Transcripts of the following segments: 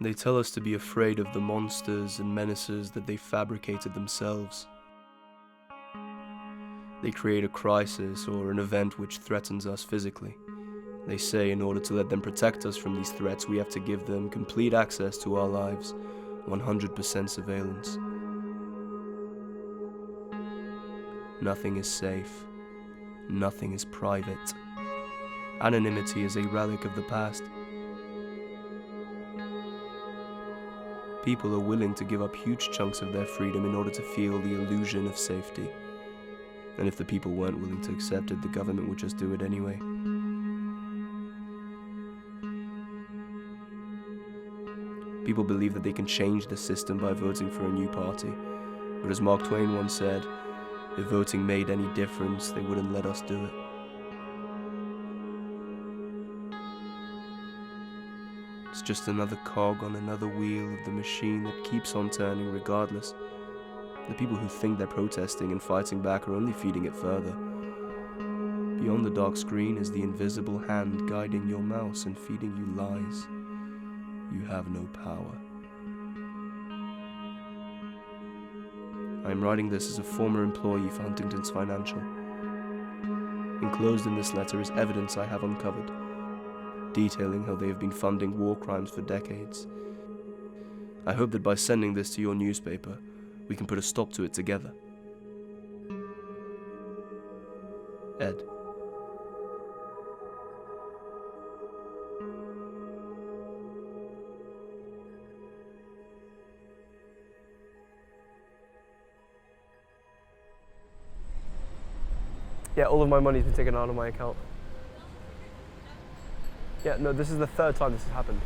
They tell us to be afraid of the monsters and menaces that they fabricated themselves. They create a crisis or an event which threatens us physically. They say in order to let them protect us from these threats, we have to give them complete access to our lives, 100% surveillance. Nothing is safe. Nothing is private. Anonymity is a relic of the past. People are willing to give up huge chunks of their freedom in order to feel the illusion of safety. And if the people weren't willing to accept it, the government would just do it anyway. People believe that they can change the system by voting for a new party. But as Mark Twain once said, if voting made any difference, they wouldn't let us do it. It's just another cog on another wheel of the machine that keeps on turning regardless. The people who think they're protesting and fighting back are only feeding it further. Beyond the dark screen is the invisible hand guiding your mouse and feeding you lies. You have no power. I am writing this as a former employee for Huntington's Financial. Enclosed in this letter is evidence I have uncovered, detailing how they have been funding war crimes for decades. I hope that by sending this to your newspaper, we can put a stop to it together. Ed. Yeah, all of my money's been taken out of my account. Yeah, no, this is the third time this has happened.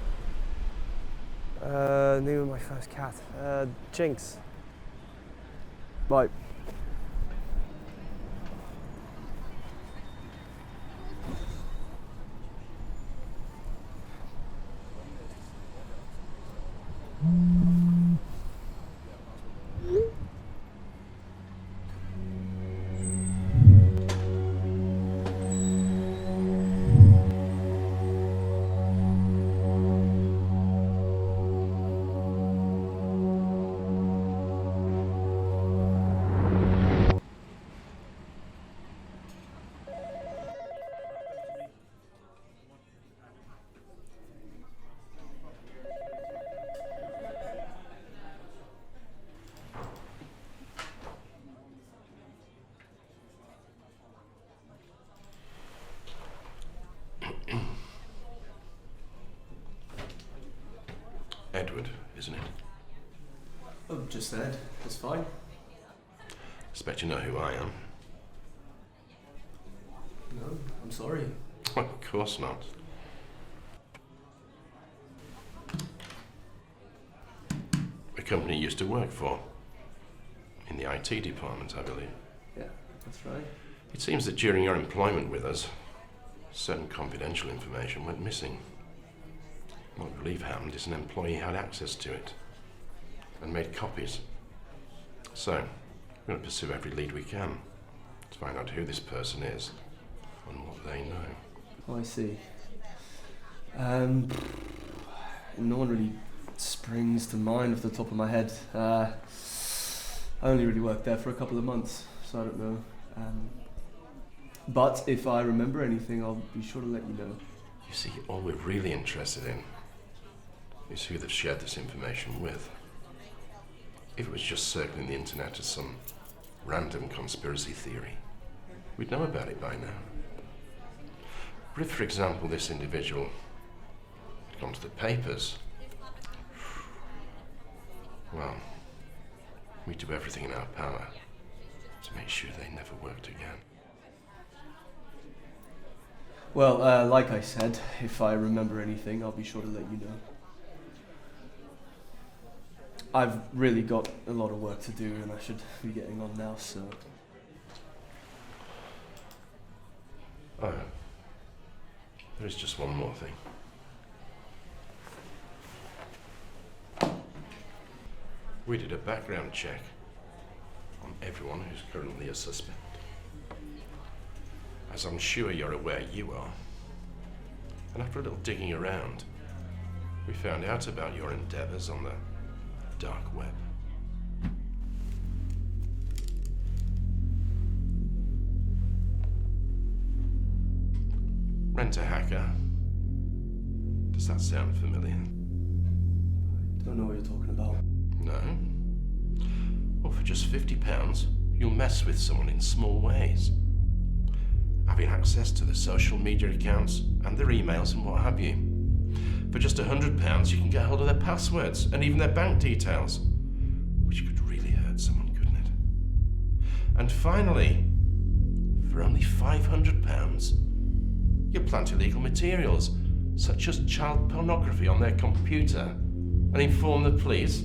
Name of my first cat. Jinx. Right. Edward, isn't it? Oh, just Ed. That's fine. Expect you know who I am. No, I'm sorry. Of course not. A company you used to work for. In the IT department, I believe. Yeah, that's right. It seems that during your employment with us, certain confidential information went missing. What I believe happened is an employee had access to it and made copies. So, we're going to pursue every lead we can to find out who this person is and what they know. Oh, I see. No one really springs to mind off the top of my head. I only really worked there for a couple of months, so I don't know. But if I remember anything, I'll be sure to let you know. You see, all we're really interested in is who they've shared this information with. If it was just circling the internet as some random conspiracy theory, we'd know about it by now. But if, for example, this individual had gone to the papers, well, we do everything in our power to make sure they never worked again. Well, like I said, if I remember anything, I'll be sure to let you know. I've really got a lot of work to do and I should be getting on now, so... Oh, there is just one more thing. We did a background check on everyone who's currently a suspect. As I'm sure you're aware you are. And after a little digging around, We found out about your endeavors on the dark web. Rent-A-Hacker. Does that sound familiar? Don't know what you're talking about. No? Well, for just £50, you'll mess with someone in small ways. Having access to their social media accounts and their emails and what have you. For just £100, you can get hold of their passwords and even their bank details, which could really hurt someone, couldn't it? And finally, for only £500, you plant illegal materials, such as child pornography, on their computer and inform the police,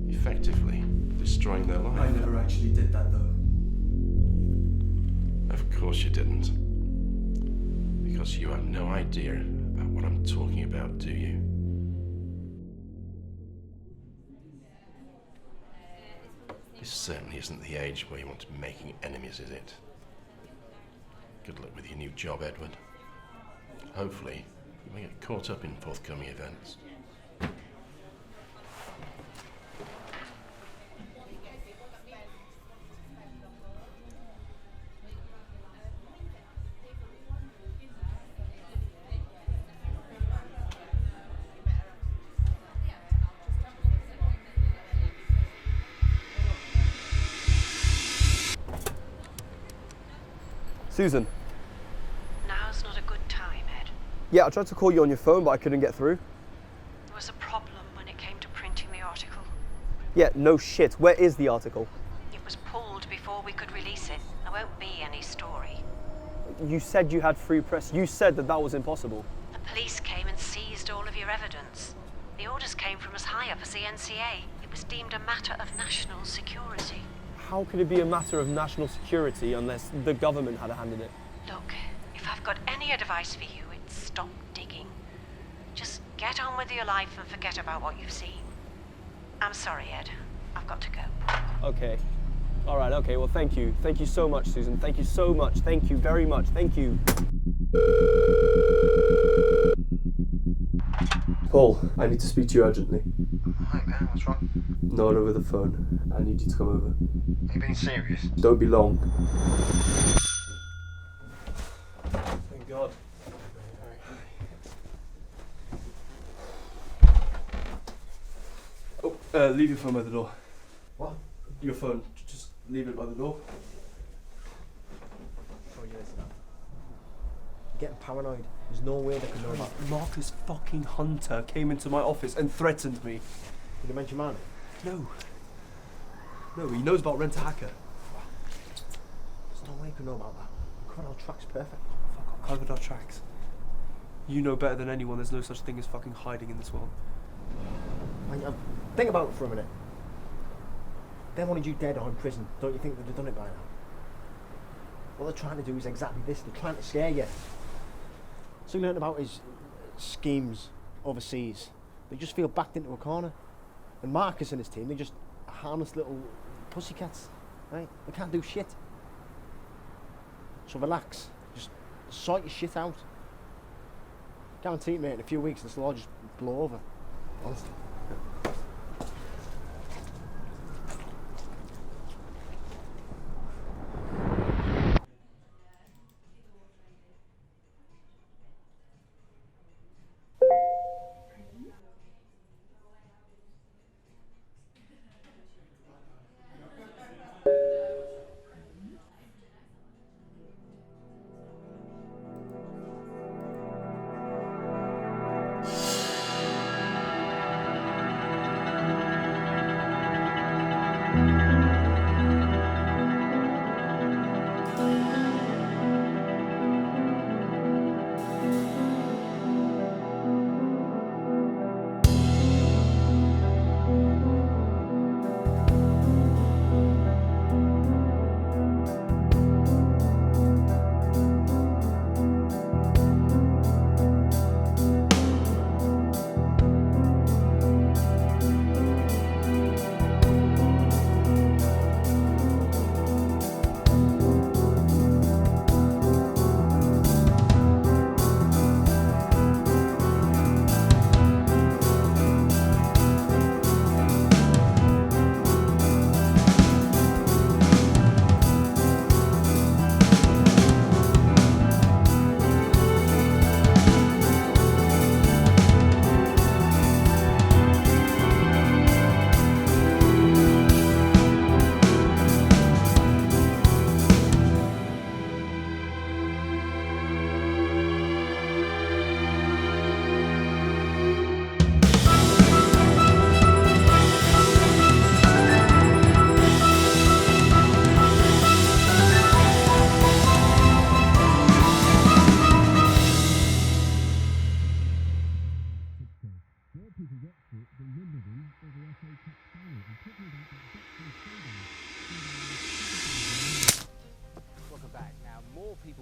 effectively destroying their life. I never actually did that, though. Of course you didn't. Because you have no idea about what I'm talking about, do you? This certainly isn't the age where you want to be making enemies, is it? Good luck with your new job, Edward. Hopefully, you may get caught up in forthcoming events. Susan. Now's not a good time, Ed. Yeah, I tried to call you on your phone, but I couldn't get through. There was a problem when it came to printing the article. Yeah, no shit. Where is the article? It was pulled before we could release it. There won't be any story. You said you had free press. You said that was impossible. The police came and seized all of your evidence. The orders came from as high up as the NCA. It was deemed a matter of national security. How could it be a matter of national security unless the government had a hand in it? Look, if I've got any advice for you, it's stop digging. Just get on with your life and forget about what you've seen. I'm sorry, Ed. I've got to go. Okay. All right, okay, well, thank you. Thank you so much, Susan. Thank you so much. Thank you very much. Thank you. Paul, I need to speak to you urgently. Hi, man, what's wrong? Not over the phone. I need you to come over. Are you being serious? Don't be long. Thank God. Oh, leave your phone by the door. What? Your phone. Just leave it by the door. Oh, you listen up. You're getting paranoid. There's no way they can know about it. Marcus fucking Hunter came into my office and threatened me. Did you mention mine? No. No, he knows about Rent-A-Hacker. There's no way you can know about that. Covered our tracks perfect. Fuck off, covered our tracks. You know better than anyone there's no such thing as fucking hiding in this world. Think about it for a minute. They wanted you dead or in prison. Don't you think they'd have done it by now? What they're trying to do is exactly this. They're trying to scare you. So you learned about his schemes overseas. They just feel backed into a corner. And Marcus and his team, they're just harmless little pussycats, right? They can't do shit. So relax. Just sort your shit out. Guaranteed, mate, in a few weeks this will all just blow over. Honestly.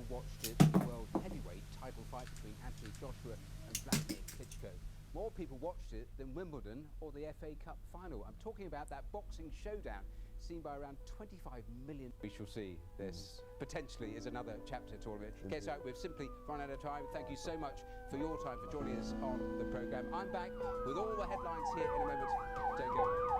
people watched it the world heavyweight title fight between Anthony Joshua and Vladimir Klitschko. More people watched it than Wimbledon or the FA Cup final. I'm talking about that boxing showdown seen by around 25 million. We shall see. This potentially is another chapter to all of it. Okay, so we've simply run out of time. Thank you so much for your time, for joining us on the programme. I'm back with all the headlines here in a moment. Don't go.